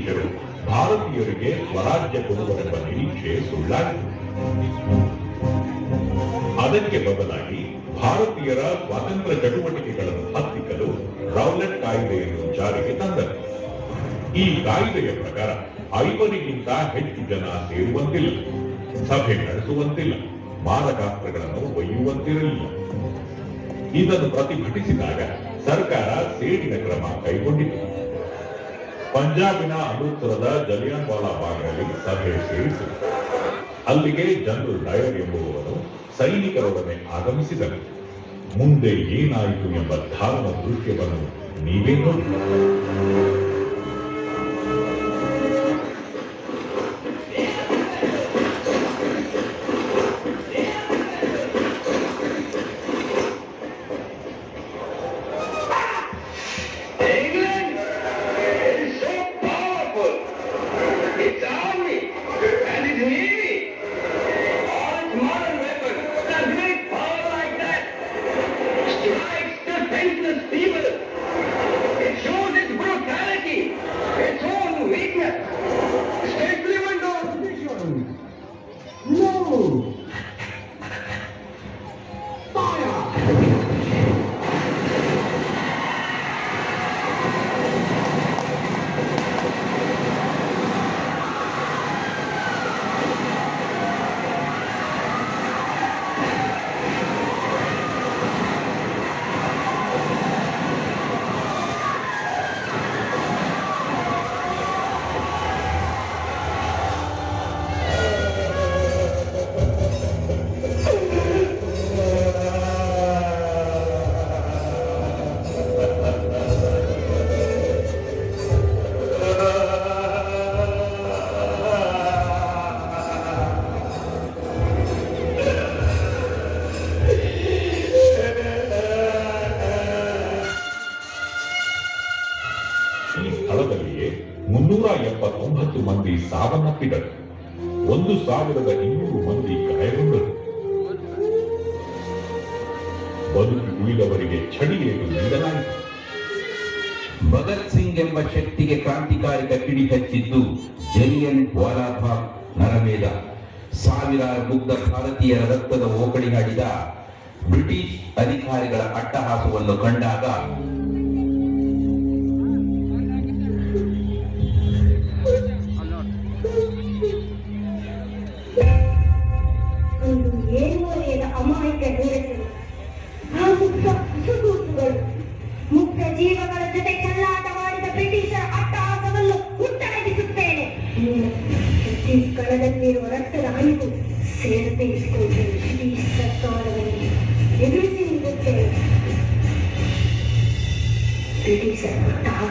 ಬ್ರಿಟಿಷರು ಭಾರತೀಯರಿಗೆ ಸ್ವರಾಜ್ಯ ಕೊಡುವರೆಂಬ ನಿರೀಕ್ಷೆ ಸುಳ್ಳಾಯಿತು. ಅದಕ್ಕೆ ಬದಲಾಗಿ ಭಾರತೀಯರ ಸ್ವಾತಂತ್ರ್ಯ ಚಟುವಟಿಕೆಗಳನ್ನು ಹತ್ತಿಕ್ಕಲು ರೌಲೆಟ್ ಕಾಯ್ದೆಯನ್ನು ಜಾರಿಗೆ ತಂದರು. ಈ ಕಾಯ್ದೆಯ ಪ್ರಕಾರ 5ಗಿಂತ ಹೆಚ್ಚು ಜನ ಸೇರುವಂತಿಲ್ಲ, ಸಭೆ ನಡೆಸುವಂತಿಲ್ಲ, ಮಾರಕಾಸ್ತ್ರಗಳನ್ನು ಒಯ್ಯುವಂತಿರಲಿಲ್ಲ. ಇದನ್ನು ಪ್ರತಿಭಟಿಸಿದಾಗ ಸರ್ಕಾರ ಸೇಡಿನ ಕ್ರಮ ಕೈಗೊಂಡಿತು. ಪಂಜಾಬಿನ ಅಮೃತಸರದ ಜಲಿಯನ್ ವಾಲಾ ಬಾಗ್ನಲ್ಲಿ ಸಭೆ ಸೇರಿತು. ಅಲ್ಲಿಗೆ ಜನರಲ್ ಡಯರ್ ಎಂಬುವವನು ಸೈನಿಕರೊಡನೆ ಆಗಮಿಸಿದನು. ಮುಂದೆ ಏನಾಯಿತು ಎಂಬ ದಾರುಣ ದೃಶ್ಯವನ್ನು ನೀವೇ ನೋಡಿ. ಈ ಸ್ಥಳದಲ್ಲಿಯೇ 379 ಮಂದಿ ಸಾವನ್ನಪ್ಪಿದರು. 1200 ಮಂದಿ ಗಾಯಗೊಂಡರು. ಬದುಕಿ ಉಳಿದವರಿಗೆ ಚಡಿಯೇಟು ನೀಡಲಾಯಿತು. ಭಗತ್ ಸಿಂಗ್ ಎಂಬ ಶಕ್ತಿಗೆ ಕ್ರಾಂತಿಕಾರಿಕ ಕಿಡಿ ಹಚ್ಚಿದ್ದು ಜಲಿಯನ್ ವಾಲಾಬಾಗ್ ನರಮೇಧ. ಸಾವಿರಾರು ಮುಗ್ಧ ಭಾರತೀಯರ ರಕ್ತದ ಓಕಳಿನಾಡಿದ ಬ್ರಿಟಿಷ್ ಅಧಿಕಾರಿಗಳ ಅಟ್ಟಹಾಸವನ್ನು ಕಂಡಾಗ ಅಮಾಯಕ ಹೆಂಗಸರು ಹಾಗೂ ಸುಸೂಸುಗಳು ಮುಗ್ಧ ಜೀವಗಳ ಜೊತೆ ಚೆಲ್ಲಾಟ ಮಾಡಿದ ಬ್ರಿಟಿಷರ ಅಟ್ಟಹಾಸವನ್ನು ಹುಟ್ಟಡಗಿಸುತ್ತೇನೆ. ಕಣದಲ್ಲಿರುವ ರಕ್ತದ ಹರಿವು ಸೇರ್ಪಡಿಸಿಕೊಳ್ಳುತ್ತೇನೆ. ಬ್ರಿಟಿಷ್ ಸರ್ಕಾರವನ್ನು ಎದುರಿಸಿ ನಿಲ್ಲುತ್ತೇನೆ. ಬ್ರಿಟಿಷರ ಅಟ್ಟಹಾಸ